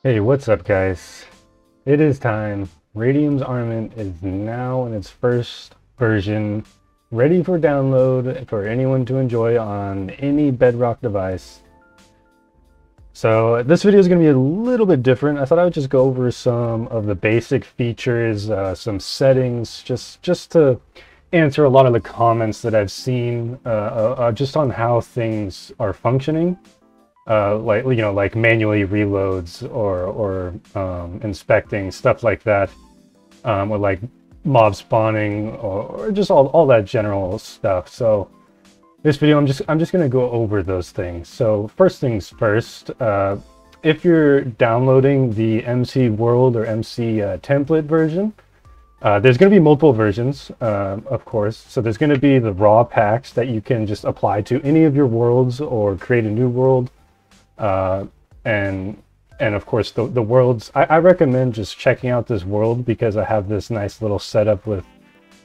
Hey, what's up, guys? It is time. Radium's Armament is now in its first version, ready for download for anyone to enjoy on any Bedrock device. So this video is going to be a little bit different. I thought I would just go over some of the basic features, some settings, just to answer a lot of the comments that I've seen just on how things are functioning. Like manually reloads or inspecting stuff like that, or like mob spawning or just all that general stuff. So this video, I'm just gonna go over those things. So first things first, if you're downloading the MC World or MC template version, there's going to be multiple versions, of course. So there's going to be the raw packs that you can just apply to any of your worlds or create a new world. And of course the worlds, I recommend just checking out this world because I have this nice little setup with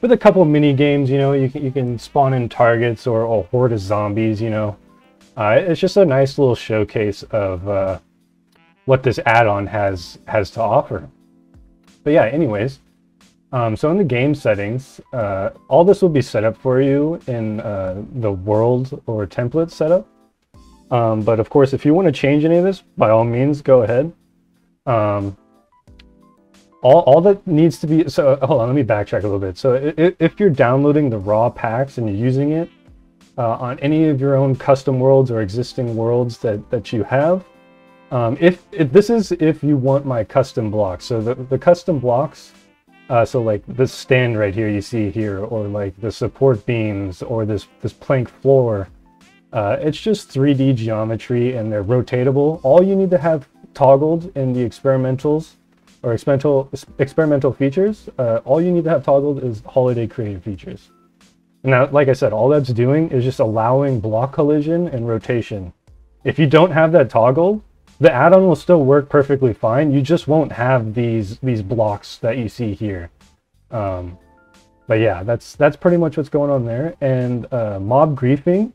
a couple mini games. You know, you can spawn in targets or a horde of zombies. You know, it's just a nice little showcase of what this add-on has to offer. But yeah, anyways, so in the game settings, all this will be set up for you in the world or template setup. But of course, if you want to change any of this, by all means, go ahead. All that needs to be, so hold on, let me backtrack a little bit. So if you're downloading the raw packs and you're using it on any of your own custom worlds or existing worlds that you have, if this is if you want my custom blocks. So the custom blocks, so like this stand right here you see here, or like the support beams or this plank floor. It's just 3D geometry and they're rotatable. All you need to have toggled in the experimentals or experimental features, all you need to have toggled is holiday creative features. Now, like I said, all that's doing is just allowing block collision and rotation. If you don't have that toggled, the add-on will still work perfectly fine. You just won't have these blocks that you see here. But yeah, that's pretty much what's going on there. And mob griefing.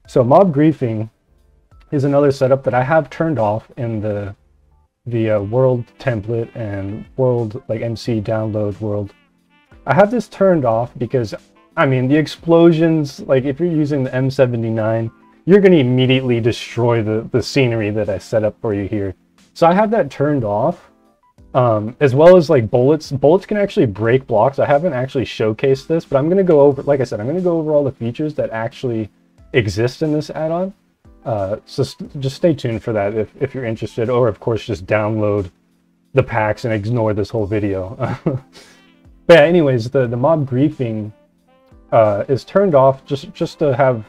So mob griefing is another setup that I have turned off in the world template and world, like MC download world. I have this turned off because, I mean, the explosions, like if you're using the M79, you're going to immediately destroy the scenery that I set up for you here. So I have that turned off, as well as like bullets. Bullets can actually break blocks. I haven't actually showcased this, but I'm going to go over, like I said, I'm going to go over all the features that actually exist in this add-on. So just stay tuned for that if you're interested, or of course just download the packs and ignore this whole video. But yeah, anyways, the mob griefing is turned off just to have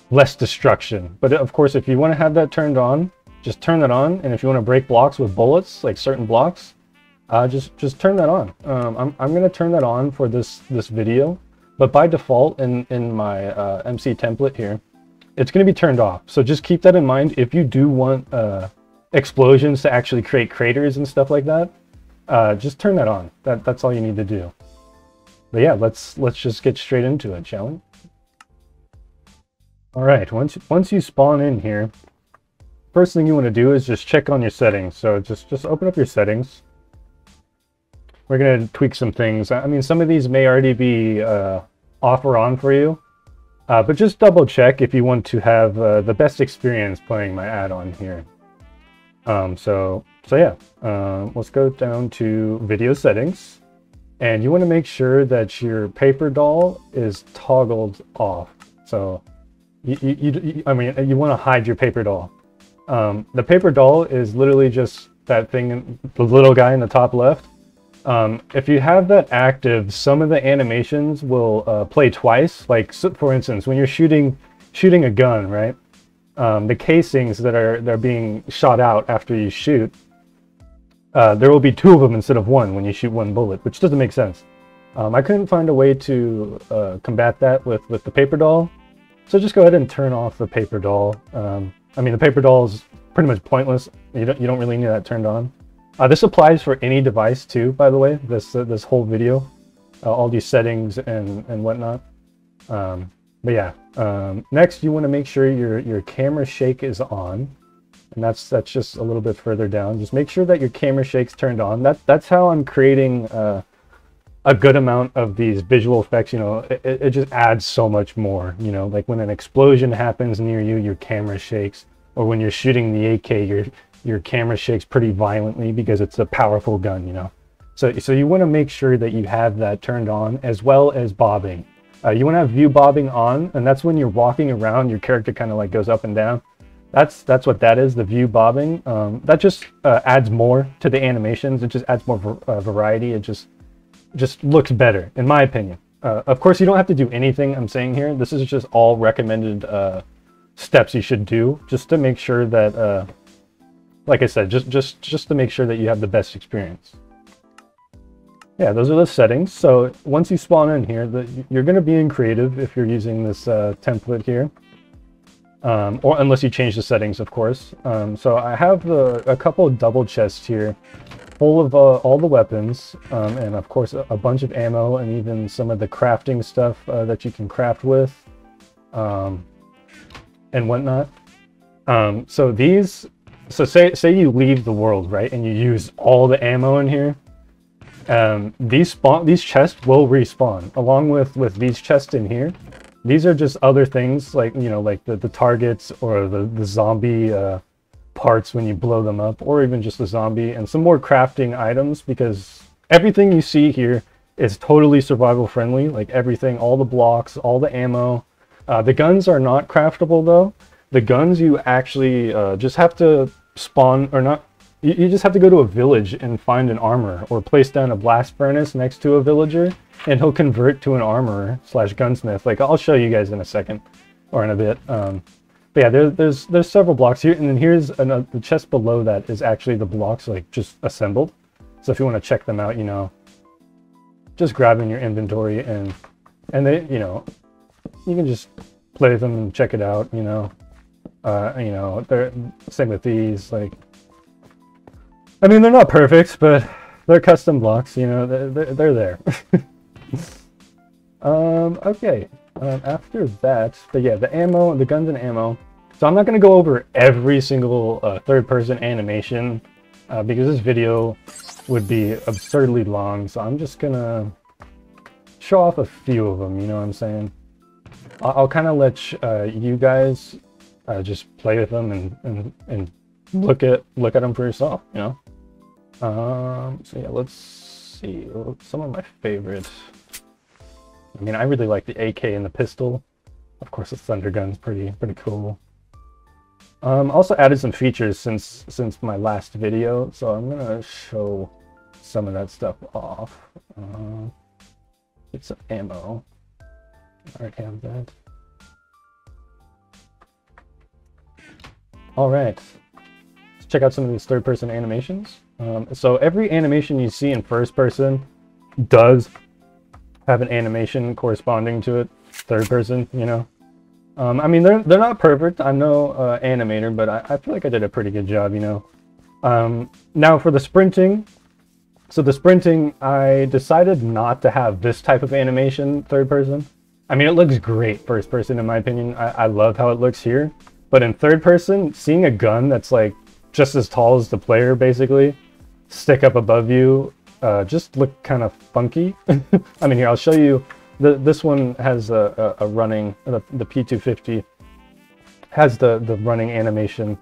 less destruction. But of course, if you want to have that turned on, just turn that on. And if you want to break blocks with bullets, like certain blocks, just turn that on. I'm going to turn that on for this video. But by default, in my MC template here, it's going to be turned off. So just keep that in mind. If you do want explosions to actually create craters and stuff like that, just turn that on. That's all you need to do. But yeah, let's just get straight into it, shall we? All right, once you spawn in here, first thing you want to do is just check on your settings. So just open up your settings. We're going to tweak some things. I mean, some of these may already be off or on for you, but just double check if you want to have the best experience playing my add-on here. So yeah, let's go down to video settings, and you want to make sure that your paper doll is toggled off. So I mean, you want to hide your paper doll. The paper doll is literally just that thing, the little guy in the top left. If you have that active, some of the animations will play twice. Like, so for instance, when you're shooting a gun, right? The casings that are being shot out after you shoot, there will be two of them instead of one when you shoot one bullet, which doesn't make sense. I couldn't find a way to combat that with the paper doll, so just go ahead and turn off the paper doll. I mean, the paper doll is pretty much pointless. You don't really need that turned on. This applies for any device too, by the way, this whole video, all these settings and whatnot. But yeah, next you want to make sure your camera shake is on. and that's just a little bit further down. Just make sure that your camera shake's turned on. That's how I'm creating a good amount of these visual effects. You know, it just adds so much more. You know, like when an explosion happens near you, your camera shakes, or when you're shooting the AK, your camera shakes pretty violently because it's a powerful gun. You know, so you want to make sure that you have that turned on, as well as bobbing. You want to have view bobbing on, and that's when you're walking around, your character kind of like goes up and down. That's what that is, the view bobbing. That just adds more to the animations. It just adds more variety. It just looks better, in my opinion. Of course, you don't have to do anything I'm saying here. This is just all recommended steps you should do, just to make sure that, like I said, just to make sure that you have the best experience. Yeah, those are the settings. So once you spawn in here, you're going to be in creative if you're using this template here, or unless you change the settings, of course. So I have a couple of double chests here, full of all the weapons, and of course a bunch of ammo, and even some of the crafting stuff that you can craft with, and whatnot. So say you leave the world, right, and you use all the ammo in here. These chests will respawn along with these chests in here. These are just other things, like, you know, like the targets or the zombie parts when you blow them up, or even just the zombie, and some more crafting items, because everything you see here is totally survival friendly. Like everything, all the blocks, all the ammo. The guns are not craftable though. The guns you actually just have to spawn, or not. You just have to go to a village and find an armor, or place down a blast furnace next to a villager, and he'll convert to an armorer / gunsmith. Like, I'll show you guys in a second, or in a bit. But yeah, there's several blocks here, and then here's the chest below that is actually the blocks like just assembled. So if you want to check them out, you know, just grab in your inventory, and they, you know, you can just play with them and check it out. You know, they're same with these, like. I mean, they're not perfect, but they're custom blocks, you know, they're there. Okay, after that, but yeah, the ammo, the guns and ammo. So I'm not going to go over every single third-person animation, because this video would be absurdly long, so I'm just going to show off a few of them, you know what I'm saying? I'll kind of let you guys just play with them and look at them for yourself, you know? So yeah, let's see some of my favorites. I mean, I really like the AK and the pistol. Of course, the thunder gun's pretty cool. Also added some features since my last video, so I'm gonna show some of that stuff off. Get some ammo. I already have that. All right. Let's check out some of these third-person animations. So every animation you see in first person does have an animation corresponding to it third person, you know. I mean, they're not perfect. I'm no animator, but I feel like I did a pretty good job, you know. Now for the sprinting. So the sprinting, I decided not to have this type of animation third person. I mean, it looks great first person in my opinion. I love how it looks here. But in third person, seeing a gun that's like just as tall as the player basically stick up above you just look kind of funky. I mean, here, I'll show you. This one has a running, the P250 has the running animation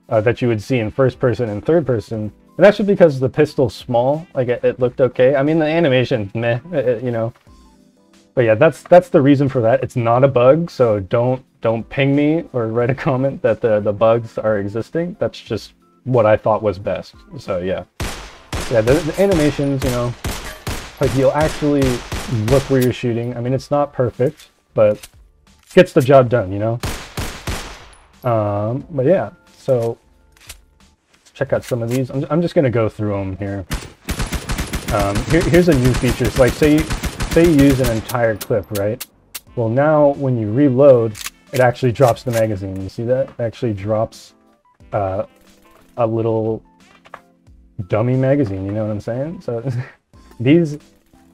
that you would see in first person and third person. And that's just because the pistol's small, like it looked okay. I mean, the animation, meh, you know. But yeah, that's the reason for that. It's not a bug, so don't ping me or write a comment that the bugs are existing. That's just what I thought was best. So yeah. Yeah, the animations, you know, like you'll actually look where you're shooting. I mean, it's not perfect, but gets the job done, you know. But yeah, so let's check out some of these. I'm just gonna go through them here. Here's a new feature. It's like say you use an entire clip, right? Well, now when you reload, it actually drops the magazine. You see that? It actually drops a little dummy magazine, you know what I'm saying? So these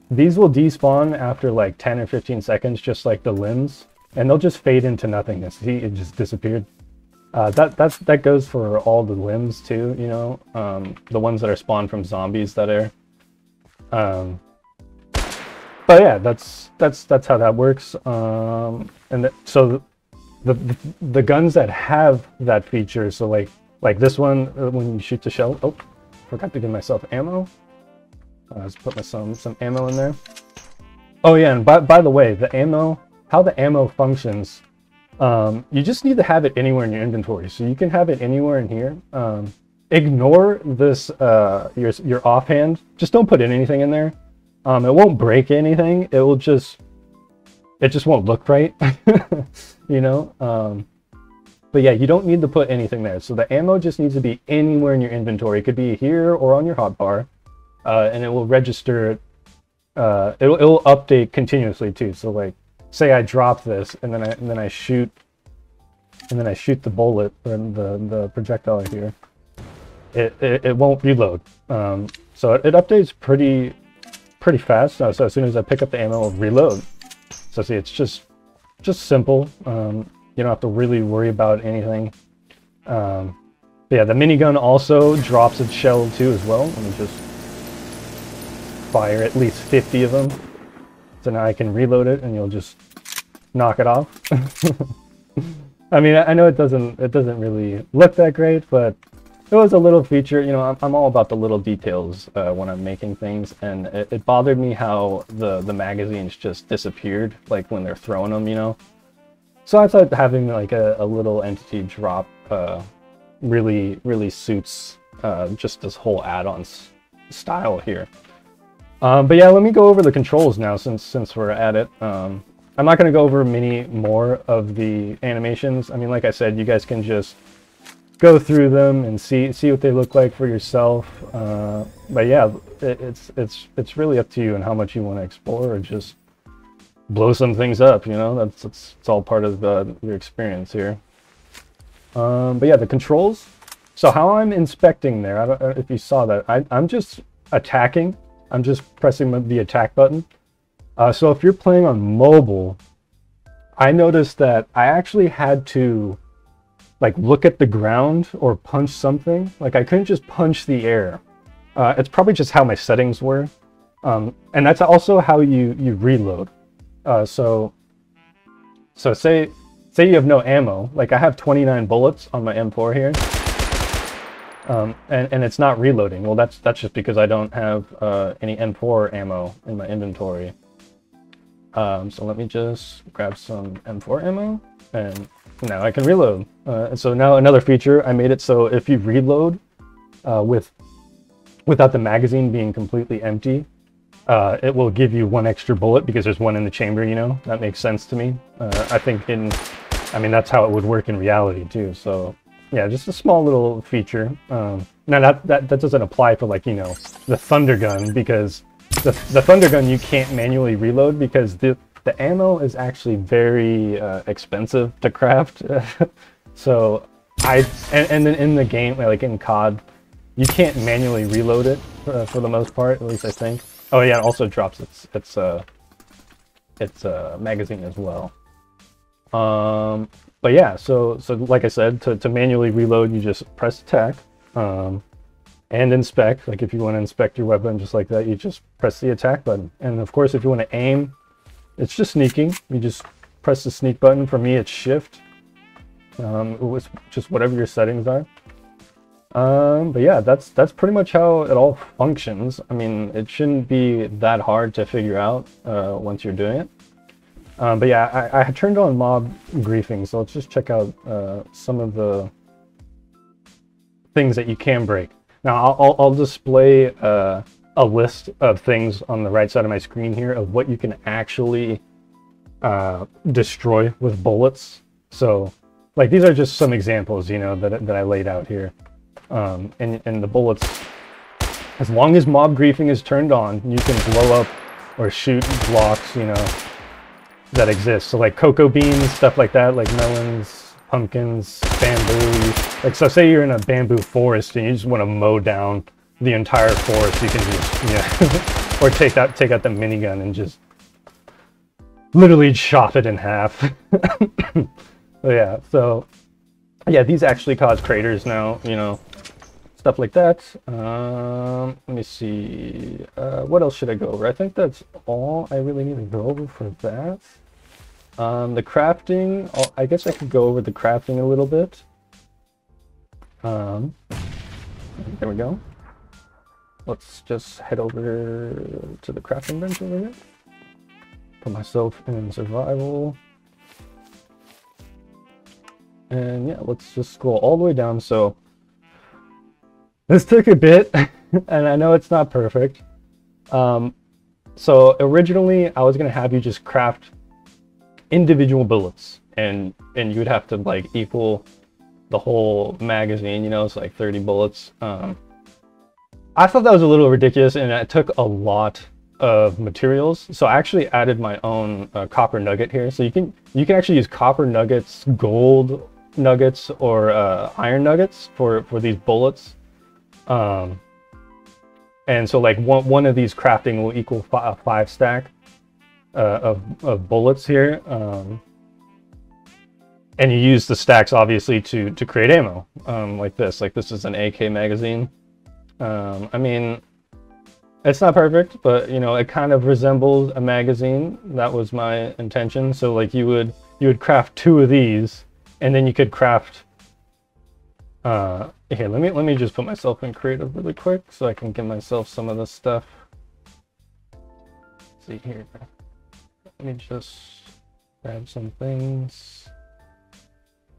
will despawn after like 10 or 15 seconds, just like the limbs, and they'll just fade into nothingness. See, it just disappeared. That goes for all the limbs too, you know, the ones that are spawned from zombies that are. But yeah, that's how that works. So the guns that have that feature, so like this one, when you shoot the shell. Oh, forgot to give myself ammo. Let's put some ammo in there. Oh yeah, and by the way, the ammo, how the ammo functions. You just need to have it anywhere in your inventory, so you can have it anywhere in here. Ignore this your offhand. Just don't put anything in there. It won't break anything. It just won't look right, you know. But yeah, you don't need to put anything there. So the ammo just needs to be anywhere in your inventory. It could be here or on your hotbar, and it will register. It'll update continuously too. So like, say I drop this and then I shoot the bullet or the projectile here, it won't reload. So it updates pretty fast. So as soon as I pick up the ammo, it'll reload. So see, it's just simple. You don't have to really worry about anything. But yeah, the minigun also drops its shell too as well. Let me just fire at least 50 of them. So now I can reload it and you'll just knock it off. I mean, I know it doesn't really look that great, but it was a little feature. You know, I'm all about the little details when I'm making things, and it bothered me how the magazines just disappeared, like when they're throwing them, you know. So I thought having like a little entity drop really suits just this whole add-on style here. But yeah, let me go over the controls now since we're at it. I'm not going to go over many more of the animations. I mean, like I said, you guys can just go through them and see what they look like for yourself. But yeah, it's really up to you and how much you want to explore or just blow some things up. You know, it's all part of your experience here. But yeah, the controls. So how I'm inspecting there, I don't know if you saw that. I'm just attacking. I'm just pressing the attack button. So if you're playing on mobile, I noticed that I actually had to like look at the ground or punch something. Like I couldn't just punch the air. It's probably just how my settings were. And that's also how you reload. So say you have no ammo. Like I have 29 bullets on my M4 here. And it's not reloading. Well, that's just because I don't have any M4 ammo in my inventory. So let me just grab some M4 ammo, and now I can reload. And so now another feature, I made it so if you reload without the magazine being completely empty, it will give you one extra bullet because there's one in the chamber, you know? That makes sense to me. I mean, that's how it would work in reality too. So yeah, just a small little feature. Now that doesn't apply for, like, you know, the Thunder Gun, because the Thunder Gun you can't manually reload because the ammo is actually very expensive to craft. So and then in the game, like in COD, you can't manually reload it for the most part, at least I think. Oh yeah, it also drops its magazine as well. But yeah, so like I said, to manually reload, you just press attack, and inspect. Like if you want to inspect your weapon just like that, you just press the attack button. And of course, if you want to aim, it's just sneaking. You just press the sneak button. For me, it's shift. It was just whatever your settings are. But yeah, that's pretty much how it all functions. I mean, it shouldn't be that hard to figure out once you're doing it. But yeah, I turned on mob griefing, so let's just check out some of the things that you can break. Now, I'll display a list of things on the right side of my screen here of what you can actually destroy with bullets. So, like, these are just some examples, you know, that I laid out here. And the bullets, as long as mob griefing is turned on, you can blow up or shoot blocks, you know, that exist. So like cocoa beans, stuff like that, like melons, pumpkins, bamboo. Like, so say you're in a bamboo forest and you just want to mow down the entire forest, you can just, you know, or take out the minigun and just literally chop it in half. So yeah, so Yeah, these actually cause craters now, you know, stuff like that. Let me see. What else should I go over? I think that's all I really need to go over for that. The crafting, I guess I could go over the crafting a little bit. There we go. Let's just head over to the crafting bench over here. Put myself in survival. And yeah, let's just scroll all the way down. So this took a bit, and I know it's not perfect. So originally I was gonna have you just craft individual bullets, and you would have to like equal the whole magazine, you know, it's like 30 bullets. I thought that was a little ridiculous, and it took a lot of materials. So I actually added my own copper nugget here. So you can actually use copper nuggets, gold nuggets, or iron nuggets for these bullets. And so like one of these crafting will equal a 5 stack of bullets here. And you use the stacks obviously to create ammo, like this. Like this is an AK magazine. I mean, it's not perfect, but you know, it kind of resembles a magazine. That was my intention. So like you would craft 2 of these, and then you could craft. Here, let me just put myself in creative really quick so I can give myself some of this stuff. Let's see here. Let me just grab some things.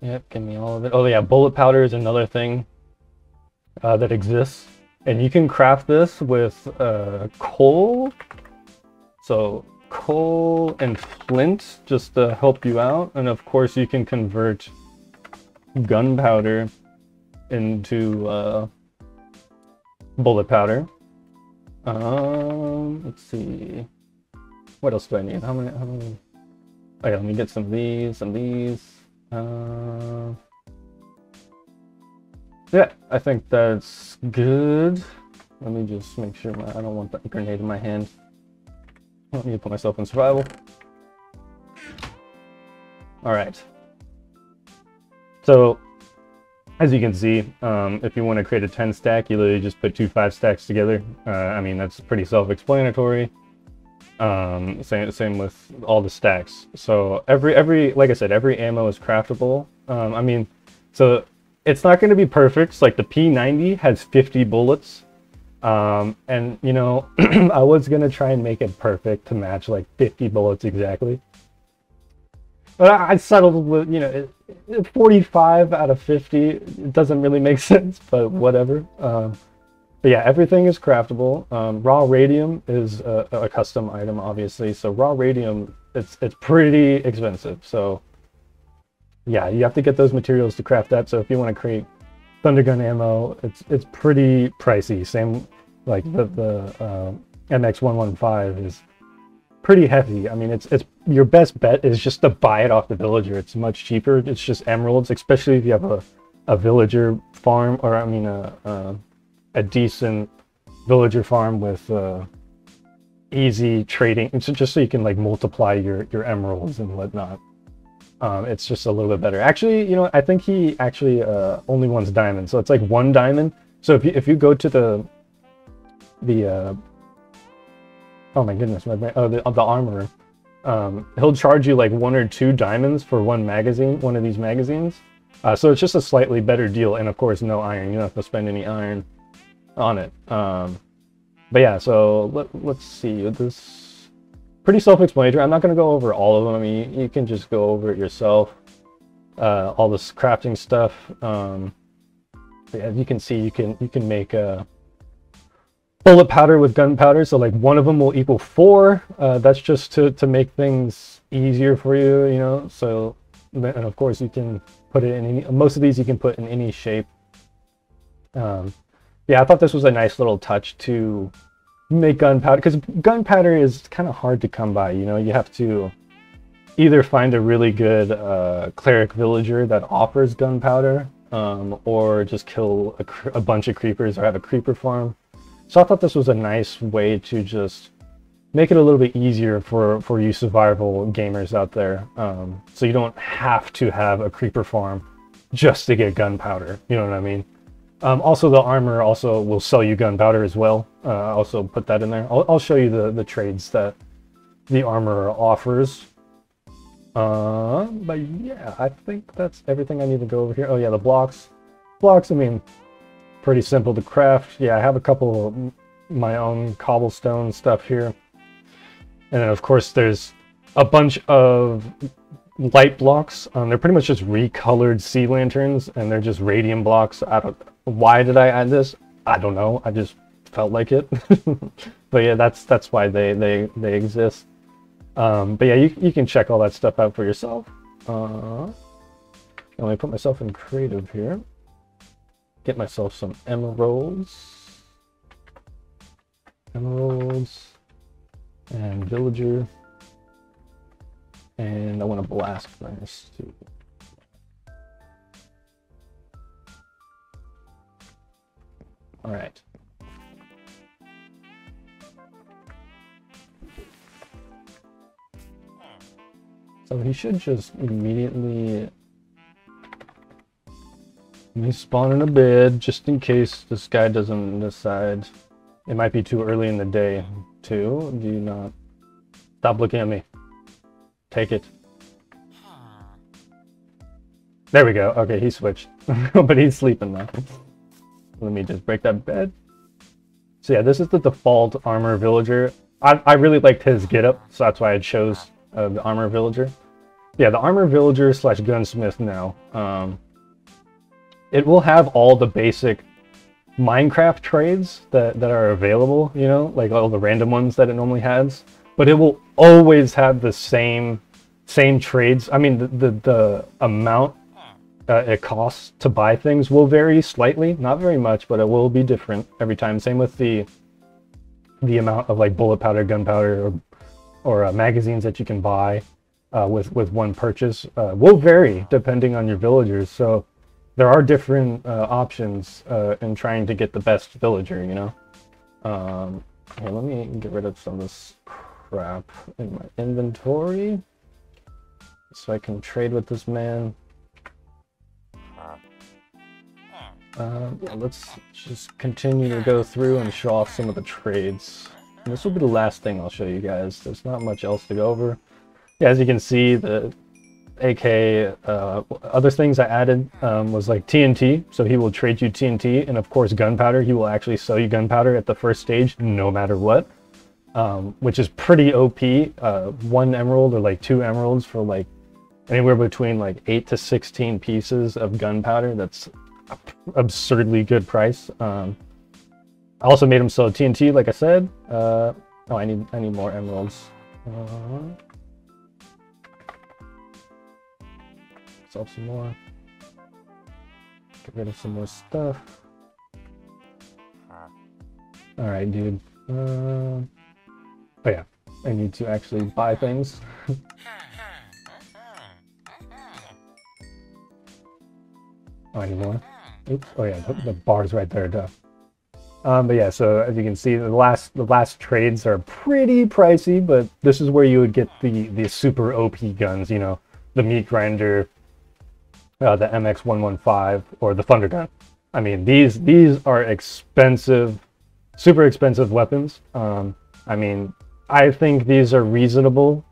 Yep, give me all of it. Oh yeah, bullet powder is another thing that exists. And you can craft this with coal. So coal and flint just to help you out. And of course you can convert gunpowder into bullet powder. Let's see. What else do I need? How many? Oh yeah, let me get some of these, yeah, I think that's good. Let me just make sure I don't want that grenade in my hand. I don't need to put myself in survival. All right. So, as you can see, if you want to create a 10 stack, you literally just put 2 5 stacks together. I mean, that's pretty self-explanatory. Same with all the stacks. So every like I said, every ammo is craftable. I mean, so it's not going to be perfect. It's like the P90 has 50 bullets. And you know, I was going to try and make it perfect to match like 50 bullets exactly. But I settled with, you know, 45 out of 50. It doesn't really make sense, but whatever. But yeah, everything is craftable. Raw radium is a custom item, obviously. So raw radium, it's pretty expensive. So yeah, you have to get those materials to craft that. So if you want to create thundergun ammo, it's pretty pricey. Same like the MX115 is pretty heavy. I mean, it's your best bet is just to buy it off the villager. It's much cheaper. It's just emeralds, especially if you have a villager farm, or I mean a decent villager farm with easy trading. It's just so you can like multiply your emeralds and whatnot. It's just a little bit better. Actually, you know, I think he actually only wants diamonds, so it's like 1 diamond. So if you go to the oh my goodness, the armorer, he'll charge you like 1 or 2 diamonds for 1 magazine, one of these magazines. So it's just a slightly better deal, and of course no iron. You don't have to spend any iron on it. But yeah, so let's see. This pretty self-explanatory. I'm not going to go over all of them. I mean, you can just go over it yourself. All this crafting stuff. But yeah, as you can see, you can make bullet powder with gunpowder. So like one of them will equal 4. That's just to make things easier for you, you know. So, and of course you can put it in any. Most of these you can put in any shape. Yeah, I thought this was a nice little touch to make gunpowder, because gunpowder is kind of hard to come by, you know. You have to either find a really good cleric villager that offers gunpowder, or just kill a bunch of creepers or have a creeper farm. So I thought this was a nice way to just make it a little bit easier for you survival gamers out there. So you don't have to have a creeper farm just to get gunpowder. You know what I mean? Also, the armor also will sell you gunpowder as well. I'll also put that in there. I'll show you the trades that the armor offers. But yeah, I think that's everything I need to go over here. Oh yeah, the blocks. Blocks, I mean, pretty simple to craft. Yeah, I have a couple of my own cobblestone stuff here. And then of course there's a bunch of light blocks. They're pretty much just recolored sea lanterns, and they're just radium blocks. Why did I add this? I don't know. I just felt like it. But yeah, that's why they exist. But yeah, you can check all that stuff out for yourself. Let me put myself in creative here. Get myself some emeralds. Emeralds. And villager. And I want a blast furnace too. Alright. So he should just immediately... Let me spawn in a bed, just in case this guy doesn't decide. It might be too early in the day, too. Do you not... Stop looking at me. Take it. There we go. Okay, he switched. But he's sleeping now. Let me just break that bed. So yeah, this is the default armor villager. I really liked his getup, so that's why I chose the armor villager. Yeah, the armor villager slash gunsmith now. It will have all the basic Minecraft trades that are available, you know, like all the random ones that it normally has. But it will always have the same trades. I mean, the amount it costs to buy things will vary slightly, not very much, but it will be different every time. Same with the amount of like bullet powder, gunpowder, or magazines that you can buy with one purchase will vary depending on your villagers. So there are different options in trying to get the best villager, you know. Here, let me get rid of some of this crap in my inventory so I can trade with this man. Yeah, let's just continue to go through and show off some of the trades. And this will be the last thing I'll show you guys. There's not much else to go over. Yeah, as you can see, the AK, other things I added was like TNT, so he will trade you TNT, and of course gunpowder. He will actually sell you gunpowder at the first stage, no matter what, which is pretty OP. 1 emerald or like 2 emeralds for like anywhere between like 8 to 16 pieces of gunpowder. That's an absurdly good price. I also made him sell TNT, like I said. Oh, I need more emeralds. Sell some more. Get rid of some more stuff. Alright, dude. Oh yeah, I need to actually buy things. Oh, I need more. Oops. Oh yeah, the bar's right there, duh. But yeah, so as you can see, the last trades are pretty pricey, but this is where you would get the super OP guns, you know, the meat grinder, the MX-115, or the thunder gun. I mean, these are expensive, super expensive weapons. I mean, I think these are reasonable.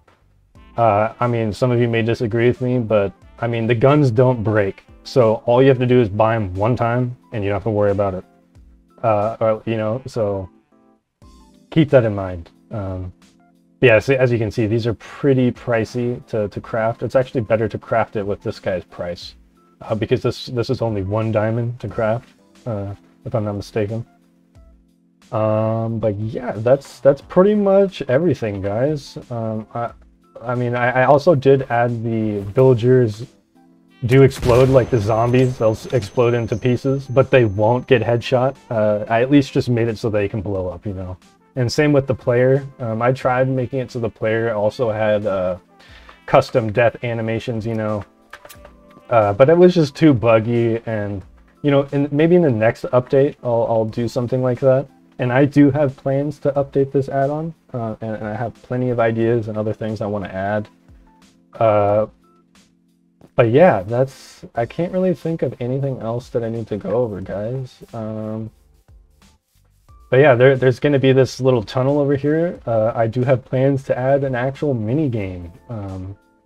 I mean, some of you may disagree with me, but I mean, the guns don't break. So all you have to do is buy them one time, and you don't have to worry about it. Or, you know, so keep that in mind. Yeah, so as you can see, these are pretty pricey to craft. It's actually better to craft it with this guy's price, because this is only 1 diamond to craft, if I'm not mistaken. But yeah, that's pretty much everything, guys. I mean, I also did add the villagers do explode like the zombies. They'll explode into pieces, but they won't get headshot. I at least just made it so they can blow up, you know. And same with the player. I tried making it so the player also had custom death animations, you know. But it was just too buggy, and you know, maybe in the next update I'll do something like that. And I do have plans to update this add-on, and I have plenty of ideas and other things I want to add. But yeah, I can't really think of anything else that I need to go over, guys. But yeah, there's going to be this little tunnel over here. I do have plans to add an actual mini game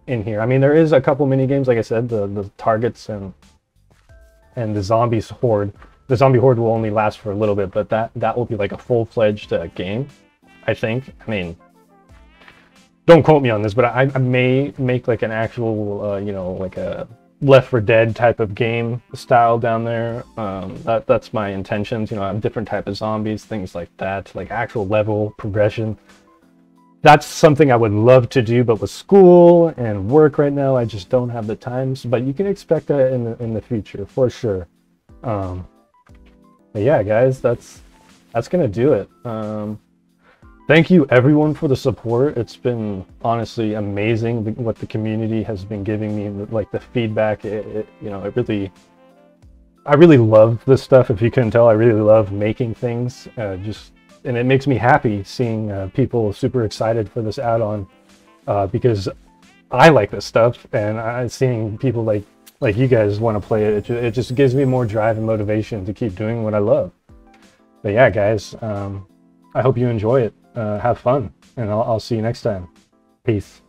in here. I mean, there is a couple mini games, like I said, the targets and the zombies horde. The zombie horde will only last for a little bit, but that will be like a full-fledged game, I think. I mean, don't quote me on this, but I may make like an actual, you know, like a Left 4 Dead type of game style down there. That's my intentions. You know, I have different type of zombies, things like that, like actual level progression. That's something I would love to do, but with school and work right now, I just don't have the times. But you can expect that in the future for sure. But yeah, guys, that's gonna do it. Thank you everyone for the support. It's been honestly amazing what the community has been giving me, like the feedback. You know, I really love this stuff. If you couldn't tell, I really love making things. And it makes me happy seeing people super excited for this add-on because I like this stuff, and seeing people like you guys want to play it. It just gives me more drive and motivation to keep doing what I love. But yeah, guys, I hope you enjoy it. Have fun, and I'll see you next time. Peace.